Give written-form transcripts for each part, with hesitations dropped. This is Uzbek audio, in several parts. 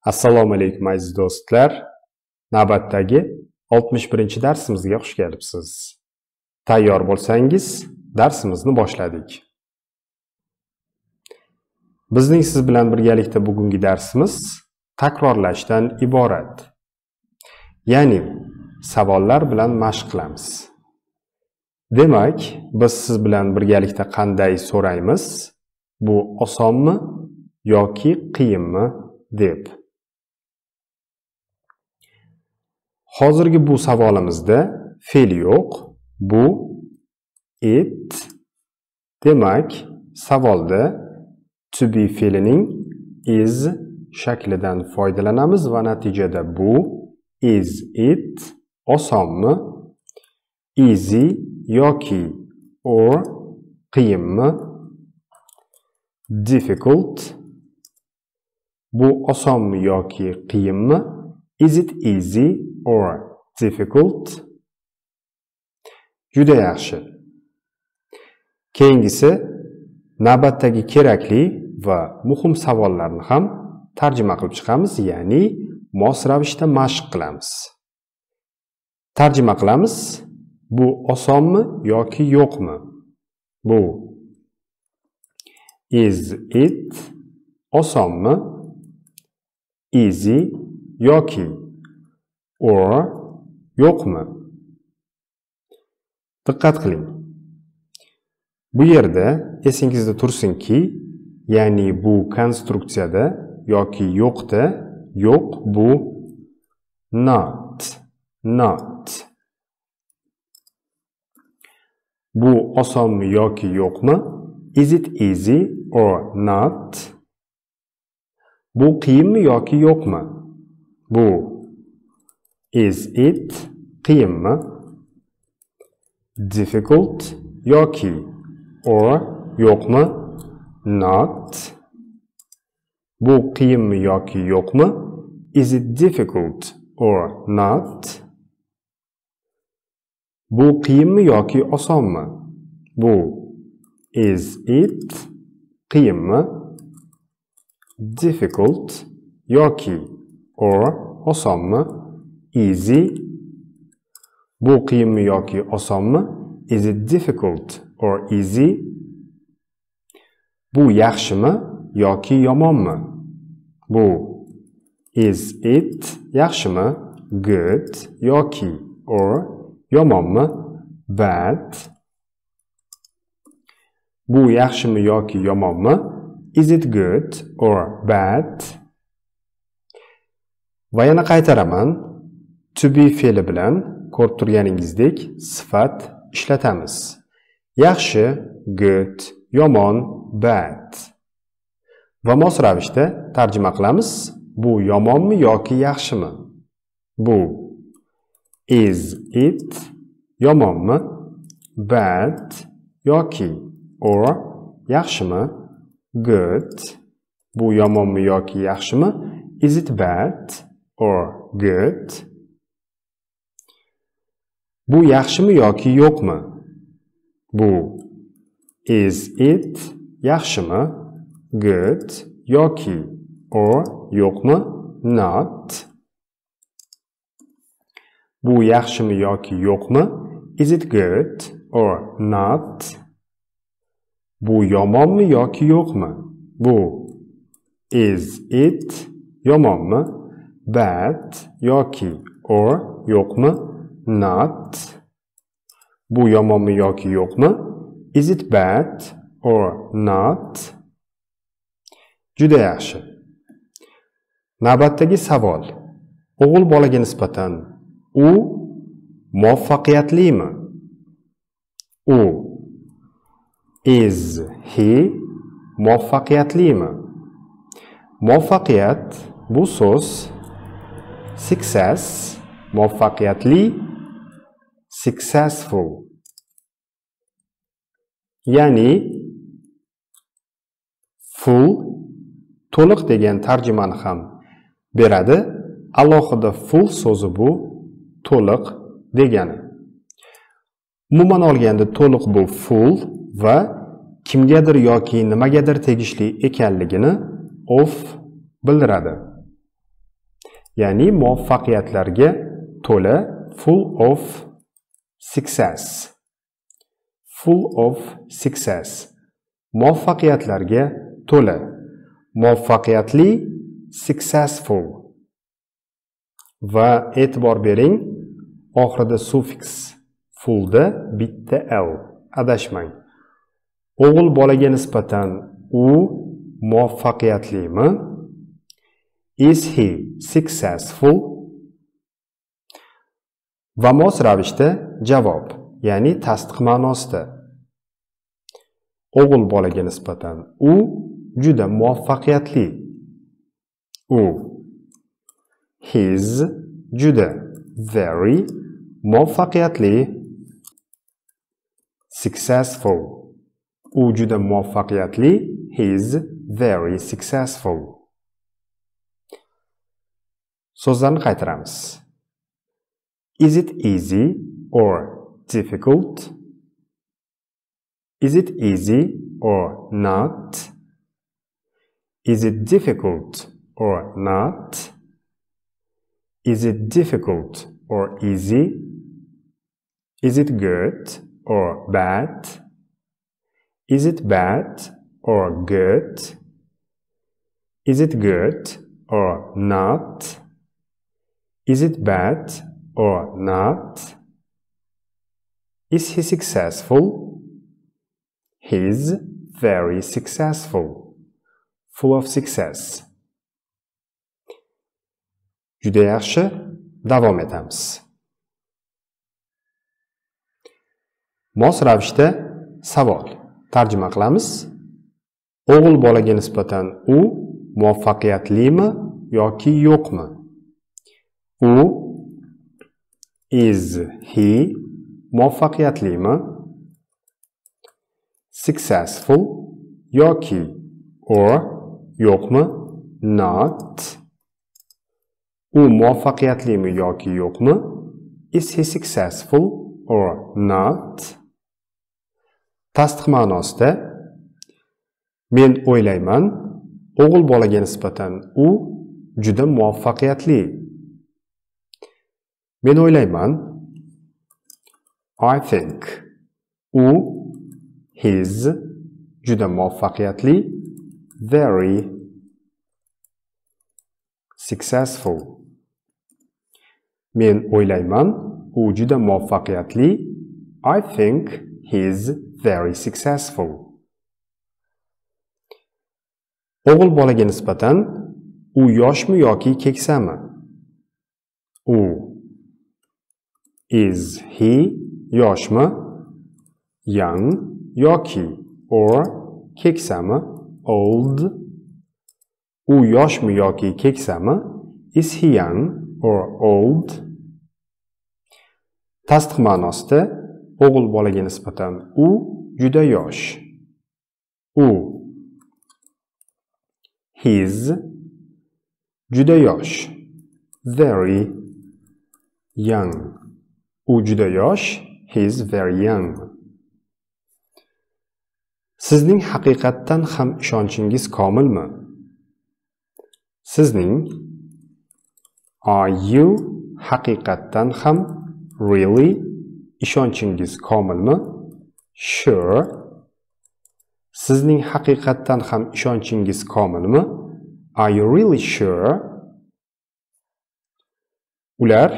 Assalomu alaykum aziz do'stlar. Navbatdagi 61-darsimizga xush kelibsiz. Tayyor bo'lsangiz, darsimizni boshladik. Bizning siz bilan birgalikda bugungi darsimiz takrorlashdan iborat. Ya'ni savollar bilan mashq qilamiz. Demak, biz siz bilan birgalikda qanday so'raymiz? Bu osonmi yoki qiyinmi deb. Hozirgi bu savolimizda fe'l yo'q. Bu it. Demak, savolda to be fe'lining is shaklidan foydalanamiz va natijada bu is it osonmi, easy yoki or qiyinmi, difficult bu osonmi yoki qiyinmi, is it easy or difficult? Juda yaxshi. Keyingisi navbatdagi kerakli va muhim savollarni ham tarjima qilib chiqamiz, ya'ni mos ravishda mashq qilamiz. Tarjima qilamiz. Bu osonmi yoki yo'qmi? Bu is it osonmi, easy yoki or yo'qmi? Diqqat qiling. Bu yerda esingizda tursinki, ya'ni bu konstruksiyada yoki yo'qda yo'q bu not. Bu osonmi yoki yo'qmi? Is it easy or not? Bu qiyinmi yoki yo'qmi? Bu is it qiyinmi? Difficult yoki or yo'qmi? Not. Bu qiyinmi yoki yo'qmi? Is it difficult or not? Bu qiyinmi yoki osonmi? Bu is it qiyinmi? Difficult yoki or osonmi? Easy. Bu qiyinmi yoki osonmi? Is it difficult or easy? Bu yaxshimi yoki yomonmi? Bu is it yaxshimi? Good yoki or yomonmi? Bad. Bu yaxshimi yoki yomonmi? Is it good or bad? Va yana qaytaraman. To be fe'li bilan ko'rib turganingizdek sifat ishlatamiz. Yaxshi good, yomon bad. Va mos ravishda tarjima qilamiz. Bu yomonmi yoki yaxshimi? Bu is it yomonmi, bad yoki or yaxshimi, good. Bu yomonmi yoki yaxshimi? Is it bad or good? Bu yaxshimi yoki yo'qmi? Bu is it yaxshimi, good yoki or yo'qmi? Not. Bu yaxshimi yoki yo'qmi? Is it good or not? Bu yomonmi yoki yo'qmi? Bu is it yomonmi, bad yoki or yo'qmi? Not. Bu yomonmi yoki yo'qmi? Is it bad or not? Juda yaxshi. Navbatdagi savol. O'g'il bolaga nisbatan u muvaffaqiyatlimi? U is he muvaffaqiyatlimi? Muvaffaqiyat bu so'z success, muvaffaqiyatli successful. Ya'ni full to'liq degan tarjimani ham beradi. Alohida full so'zi bu to'liq degani. Umuman olganda to'liq bu full va kimgadir yoki nimagadir tegishli ekanligini of bildiradi. ya'ni muvaffaqiyatlarga to'la, full of success. Full of success. Muvaffaqiyatlarga to'la, muvaffaqiyatli, successful. Va e'tibor bering, oxirida suffix fullda bitta l. Adashmang. O'g'il bolaga nisbatan u muvaffaqiyatlimi? Is he successful? Va mos ravishda javob, ya'ni tasdiq ma'nosida. O'g'il bolaga nisbatan u juda muvaffaqiyatli. U. His juda, very, muvaffaqiyatli, successful. U juda muvaffaqiyatli, his very successful. So'zlarni qaytaramiz. Is it easy or difficult? Is it easy or not? Is it difficult or not? Is it difficult or easy? Is it good or bad? Is it bad or good? Is it good or not? Is it bad or not? Is he successful? He's very successful. Full of success. Juda yaxshi, davom etamiz. Mos ravishda savol. Tarjima qilamiz. O'g'il bolaga nisbatan u muvaffaqiyatlimi yoki yo'qmi? U, is he muvaffaqiyatlimi? Successful yoki or yo'qmi? Not. U muvaffaqiyatlimi yoki yo'qmi? Is he successful or not? Tasdiq ma'nosida men o'ylayman, o'g'il bolaga nisbatan u juda muvaffaqiyatli. Men o'ylayman, I think. U, his, juda muvaffaqiyatli, very successful. Men o'ylayman, u juda muvaffaqiyatli, I think he's very successful. O'g'il bolaga nisbatan u yoshmi yoki keksami? U, is he yoshmi? Young yoki or keksami? Old. U yoshmi yoki keksami? Is he young or old? Tasdiq ma'nosida o'g'il bolaga nisbatan u juda yosh. U, his, juda yosh, very young. U juda yosh, he's very young. Sizning haqiqatdan ham ishonchingiz komilmi? Sizning, are you haqiqatdan ham, really, ishonchingiz komilmi? Sure. Sizning haqiqatdan ham ishonchingiz komilmi? Are you really sure? Ular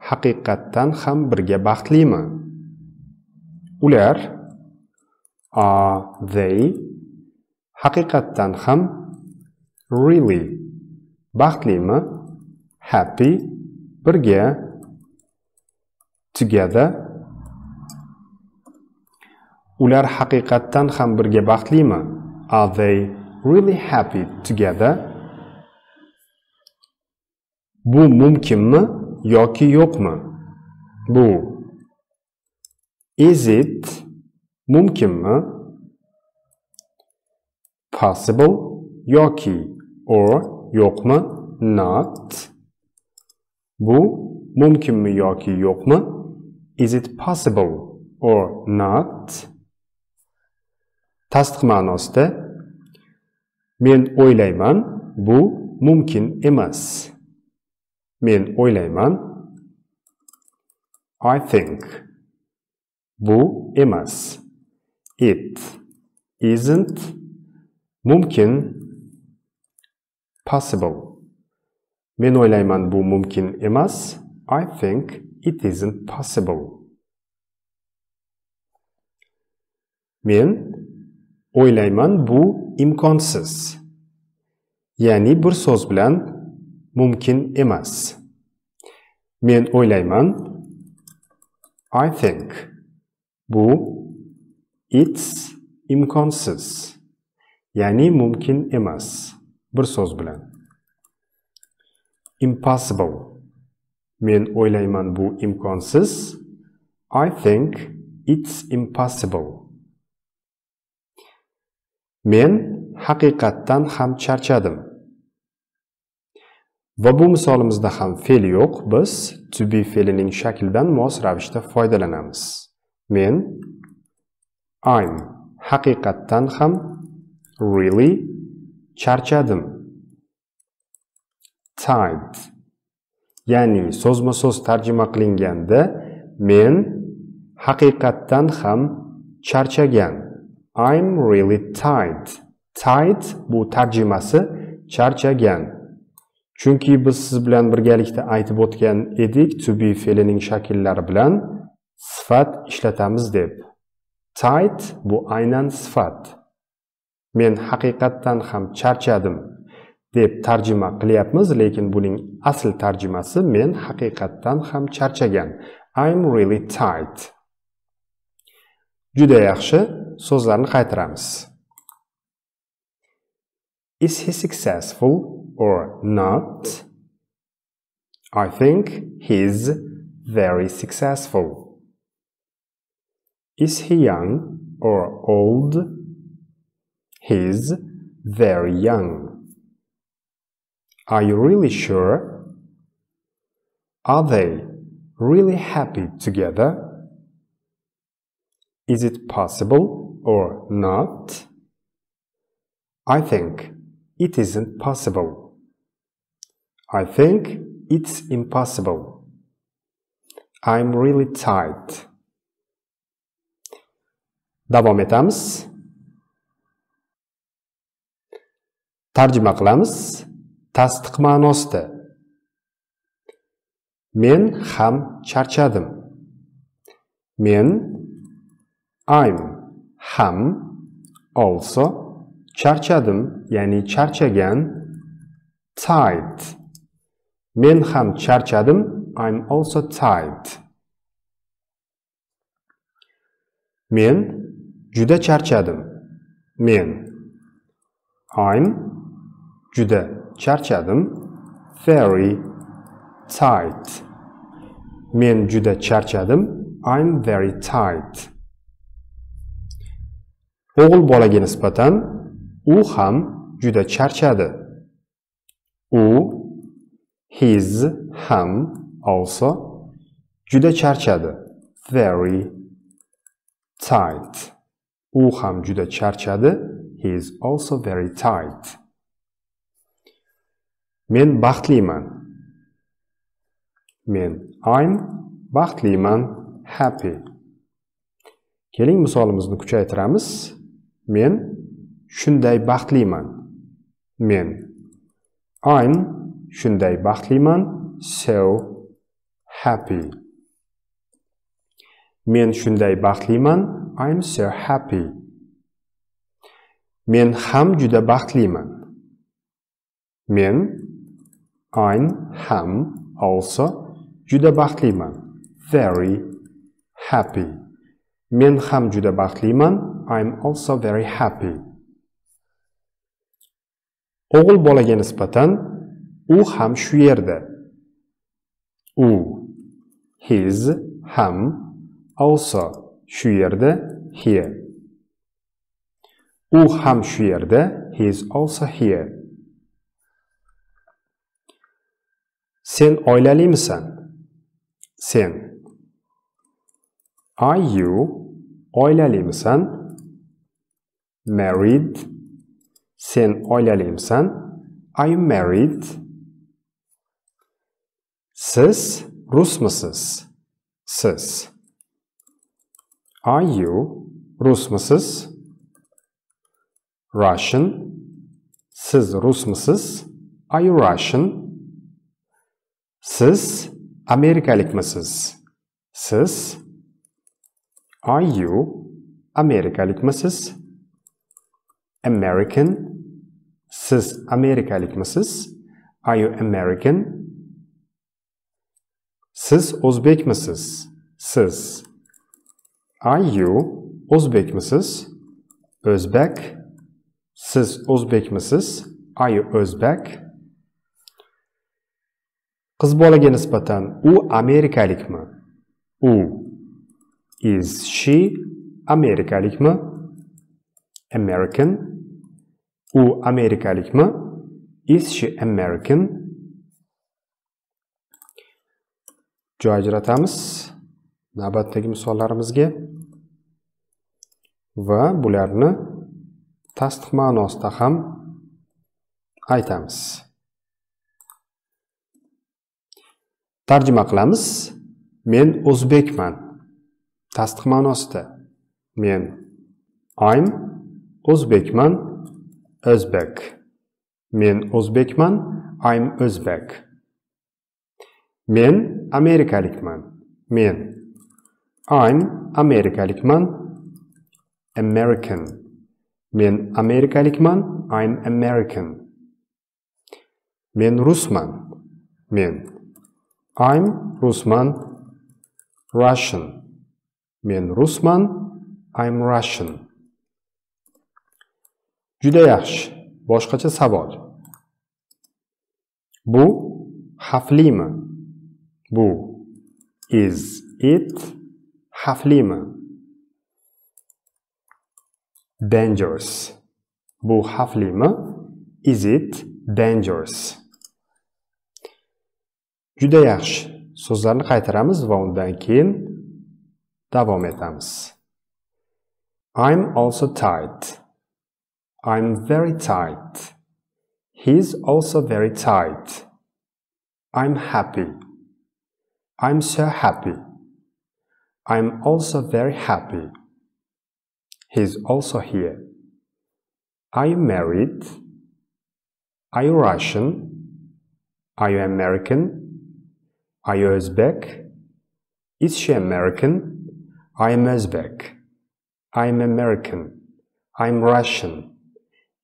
haqiqatdan ham birga baxtlimi? Ular, are they, haqiqatdan ham, really, baxtlimi? Happy, birga, together. Ular haqiqatdan ham birga baxtlimi? Are they really happy together? Bu mumkinmi yoki yo'qmi? Bu. Is it mumkinmi? Possible yoki or yo'qmi? Not. Bu mumkinmi yoki yo'qmi? Is it possible or not? Tasdiq ma'nosida men o'ylayman, bu mumkin emas. Men o'ylayman. I think. Bu emas. It isn't. Mumkin. Possible. Men o'ylayman bu mumkin emas. I think it isn't possible. Men o'ylayman bu imkonsiz. Ya'ni bir so'z bilan mumkin emas. Men o'ylayman. I think. Bu it's imkonsiz. Ya'ni mumkin emas. Bir so'z bilan. Impossible. Men o'ylayman bu imkonsiz. I think it's impossible. Men haqiqatdan ham charchadim. Va bu misolimizda ham fe'l yo'q, biz to be fe'lining shaklidan mos ravishda foydalanamiz. Men I'm haqiqatdan ham really charchadim. Tired. Ya'ni so'zma-so'z tarjima qilinganda men haqiqatdan ham charchagan. I'm really tired. Tired bu tarjimasi charchagan. Chunki biz siz bilan birgalikda aytib o'tgan edik to be fe'lining shakllari bilan sifat ishlatamiz deb. Tired bu aynan sifat. Men haqiqatdan ham charchadim deb tarjima qilyapmiz, lekin buning asl tarjimasi men haqiqatdan ham charchagan. I'm really tired. Juda yaxshi, so'zlarni qaytaramiz. Is he successful or not? I think he's very successful. Is he young or old? He's very young. Are you really sure? Are they really happy together? Is it possible or not? I think it isn't possible. I think it's impossible. I'm really tired. Davom etamiz. Tarjima qilamiz. Tasdiq ma'nosida. Men ham charchadim. Men I'm ham also charchadim, ya'ni charchagan. Tired. Men ham charchadim. I'm also tired. Men juda charchadim. Men I'm juda charchadim. Very tired. Men juda charchadim. I'm very tired. O'g'il bolaga nisbatan u ham juda charchadi. U his ham also juda charchadi. Very tired. U ham juda charchadi. He is also very tired. Men baxtliman. Men I'm baxtliman. Happy. Keling misolimizni kuchaytiramiz. Men shunday baxtliman. Men I'm shunday baxtliman. So happy. Men shunday baxtliman. I'm so happy. Men ham juda baxtliman. Men I'm ham also juda baxtliman. Very happy. Men ham juda baxtliman. I'm also very happy. O'g'il bolaga nisbatan u ham shu yerda. U his ham also shu yerda. Here. U ham shu yerda. He is also here. Sen oilalimisan? Sen. Are you oilalimisan? Married. Sen oilalimisan? Are you married? Siz rusmisiz? Siz. Are you rusmisiz? Russian. Siz rusmisiz? Are you Russian? Siz amerikalikmisiz? Siz. Are you amerikalikmisiz? American. Siz amerikalikmisiz? Are you American? Siz o'zbekmisiz? Siz. Are you o'zbekmisiz? O'zbek. Siz o'zbekmisiz? Are you o'zbek? Qiz bolaga nisbatan u amerikalikmi? U. Is she amerikalikmi? American. U amerikalikmi? Is she American? Joy ajratamiz navbatdagi misollarimizga va bularni tasdiq ma'nosida ham aytamiz. Tarjima qilamiz. Men o'zbekman. Tasdiq ma'nosida. Men. I'm o'zbekman. O'zbek. Men o'zbekman. I'm o'zbek. Men amerikalikman. Men. I'm amerikalikman. American. Men amerikalikman. I'm American. Men rusman. Men. I'm rusman. Russian. Men rusman. I'm Russian. Juda yaxshi. Boshqacha savol. Bu xavflimi? Bu. Is it xavflimi? Dangerous. Bu xavflimi? Is it dangerous? Juda yaxshi. So'zlarni qaytaramiz va undan keyin davom etamiz. I'm also tight. I'm very tight. He's also very tight. I'm happy. I'm so happy. I'm also very happy. He's also here. Are you married? Are you Russian? Are you American? Are you Uzbek? Is she American? I'm Uzbek. I'm American. I'm Russian.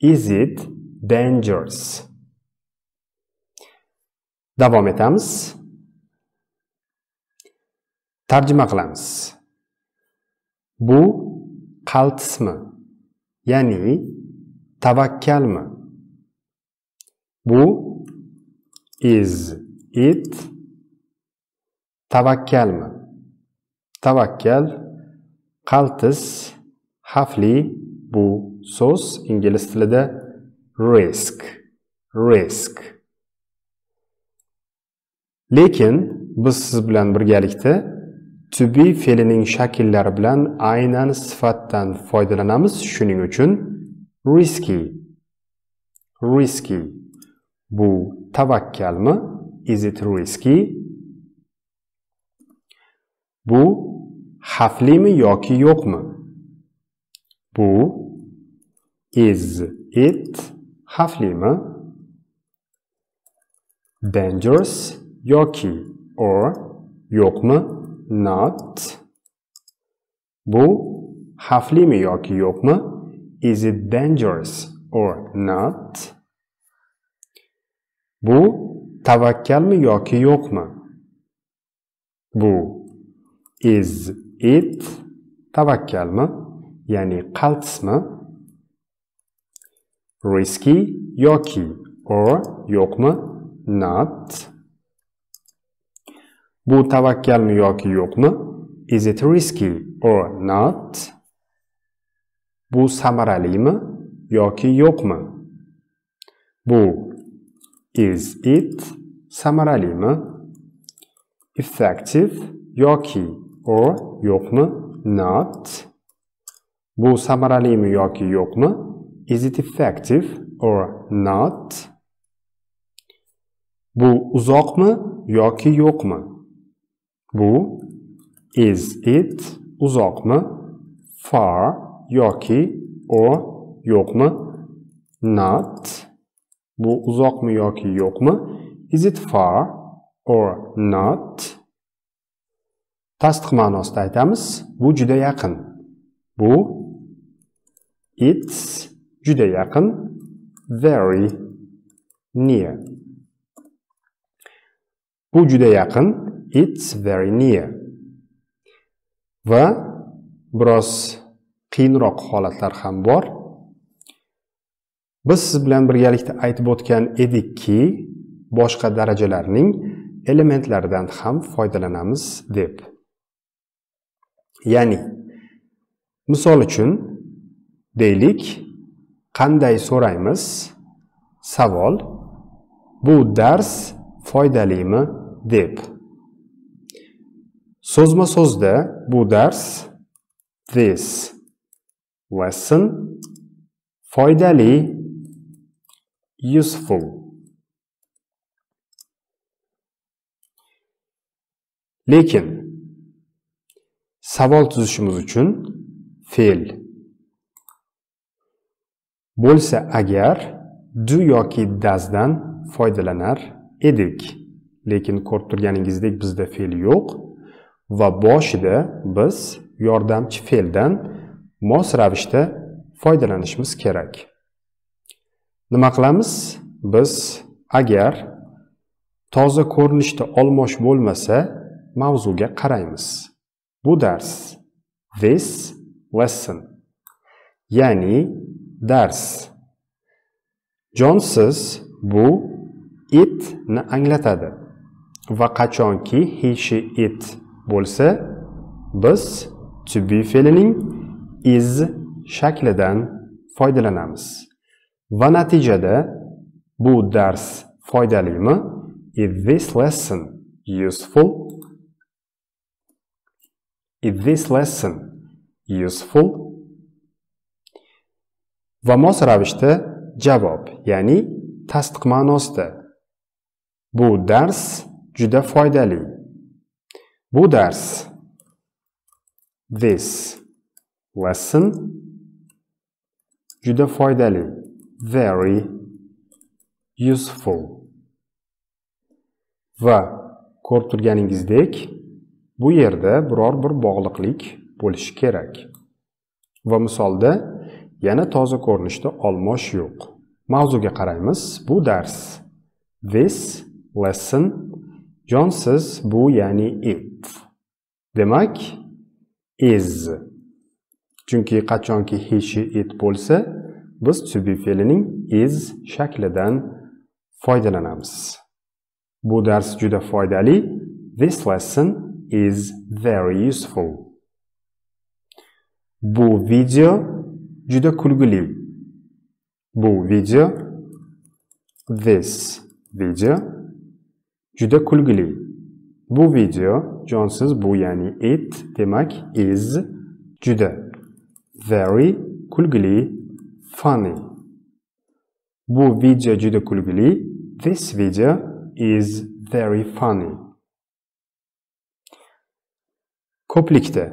Is it dangerous? Davom etamiz. Tarjima qilamiz. Bu qaltismi? Ya'ni tavakkalmi? Bu is it tavakkalmi? Tavakkal qaltis, xavfli bu so'z ingliz tilida risk. Risk. Lekin biz siz bilan birgalikda to be fe'lining shakllari bilan aynan sifatdan foydalanamiz. Shuning uchun risky. Risky. Bu tavakkalmi? Is it risky? Bu xavflimi yoki yo'qmi? Bu is it xavflimi? Dangerous yoki or yo'qmi? Not. Bu xavflimi yoki yo'qmi? Is it dangerous or not? Bu tavakkalmi yoki yo'qmi? Bu is it tavakkalmi? Ya'ni qaltismi? Risky yoki or yo'qmi? Not. Bu tavakkalmi yoki yo'qmi? Is it risky or not? Bu samaralimi yoki yo'qmi? Bu is it samaralimi? Effective yoki or yo'qmi? Not. Bu samaralimi yoki yo'qmi? Is it effective or not? Bu uzoqmi yoki yo'qmi? Bu is it uzoqmi? Far yoki or yo'qmi? Not bu uzoqmi yoki yo'qmi? Is it far or not? Tasdiq ma'nosida aytamiz. Bu juda yaqin. Bu it's juda yaqin. Very near. Bu juda yaqin. It's very near. Va biroz qiyinroq holatlar ham bor. Biz siz bilan birgalikda aytib o'tgan edikki, boshqa darajalarning elementlaridan ham foydalanamiz deb. Ya'ni, misol uchun deylik, qanday so'raymiz? Savol: bu dars foydalimi deb. So'zma-so'zda bu dars this lesson foydali useful. Lekin savol tuzishimiz uchun fe'l bo'lsa agar do yoki doesdan foydalanar edik. Lekin ko'rib turganingizdek bizda fe'l yo'q va boshida biz yordamchi fe'ldan mos ravishda foydalanishimiz kerak. Nima qilamiz? Biz agar toza ko'rinishda olmosh bo'lmasa, mavzuga qaraymiz. Bu dars this lesson, ya'ni dars. Jonsiz bu it ni anglatadi va qachonki he, she, it bo'lsa, biz to be fe'lining is shaklidan foydalanamiz. Va natijada bu dars foydalimi? Is this lesson useful? Is this lesson useful? Va mos ravishda javob, ya'ni tasdiq ma'nosida. Bu dars juda foydali. Bu dars this lesson juda foydali. Very useful. Va ko'rib turganingizdek, bu yerda biror bir bog'liqlik bo'lishi kerak. Va misolda yana toza ko'rinishda olmosh yo'q. Mavzuga qaraymiz. Bu dars this lesson. Jonsiz bu ya'ni it. Demak is. Chunki qachonki he, she, it bo'lsa, biz to be fe'lining is shaklidan foydalanamiz. Bu dars juda foydali. This lesson is very useful. Bu video juda kulgili. Bu video this video juda kulgili. Bu video jonsiz bu ya'ni it, demak is juda. Very kulgili, funny. Bu video juda kulgili. This video is very funny. Ko'plikda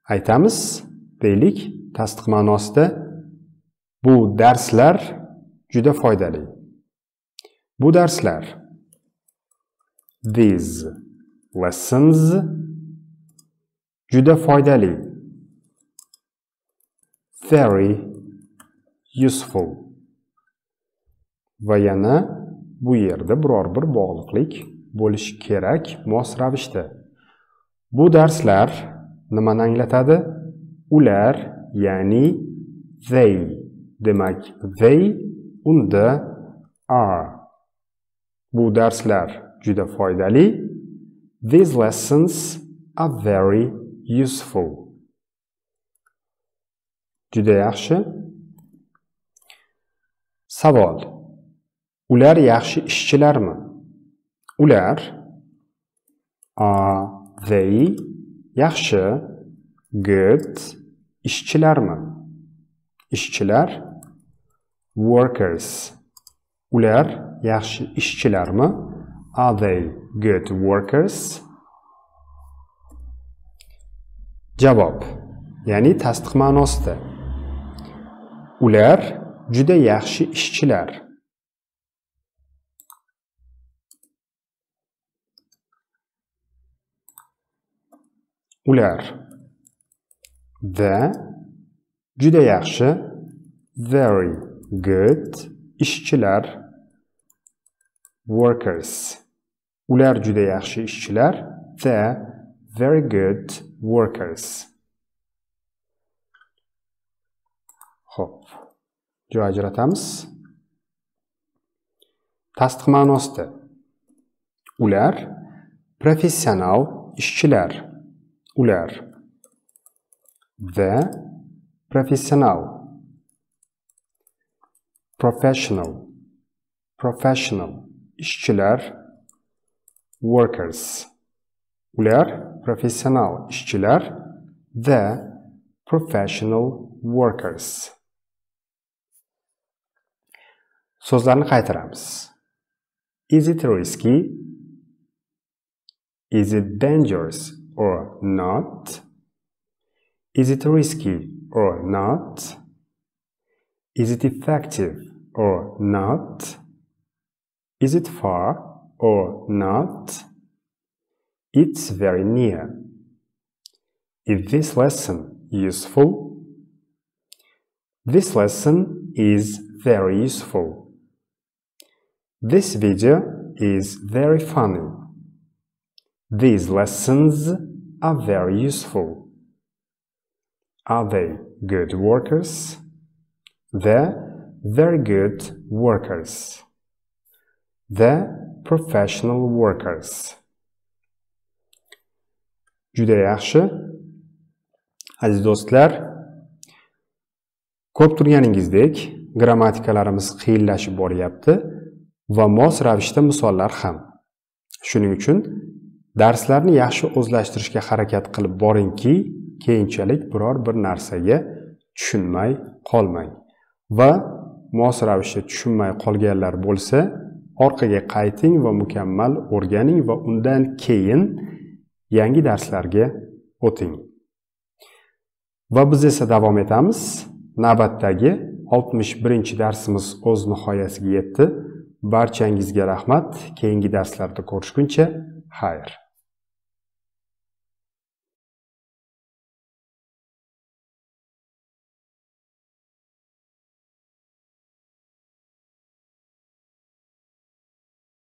aytamiz, deylik, tasdiq ma'nosida bu darslar juda foydali. Bu darslar these lessons juda foydali. Very useful. Va yana bu yerda biror bir bog'liqlik bo'lishi kerak mos ravishda. Bu darslar nimani anglatadi? Ular, ya'ni they. Demak, they unda are. Bu darslar juda foydali. These lessons are very useful. Juda yaxshi. Savol: ular yaxshi ishchilarmi? Ular are they yaxshi good ishchilarmi? Ishchilar workers. Ular yaxshi ishchilarmi? Are they good workers? Javob, ya'ni tasdiq ma'nosida. Ular juda yaxshi ishchilar. Ular. The juda yaxshi, very good ishchilar. Workers. Ular juda yaxshi ishchilar. The very good workers. Xo'p, joy ajratamiz. Tasdiq ma'nosida. Ular professional ishchilar. Ular. The professional. Professional. Professional. Ishchilar. Workers. Ular professional ishchilar. The professional workers. So'zlarni qaytaramiz. Is it risky? Is it dangerous or not? Is it risky or not? Is it effective or not? Is it far or not? It's very near. Is this lesson useful? This lesson is very useful. This video is very funny. These lessons are very useful. Are they good workers? They're very good workers. They're professional workers. Juda yaxshi. Aziz do'stlar, ko'p turganingizdek grammatikalarimiz qiyinlashib boryapti va mos ravishda misollar ham. Shuning uchun darslarni yaxshi o'zlashtirishga harakat qilib boringki, keyinchalik biror bir narsaga tushunmay qolmang. Va mos ravishda tushunmay qolganlar bo'lsa, orqaga qayting va mukammal o'rganing va undan keyin yangi darslarga o'ting. Va biz esa davom etamiz. Navbatdagi 61-darsimiz o'z nihoyasiga yetdi. Barchangizga rahmat. Keyingi darslarda ko'rishguncha xayr.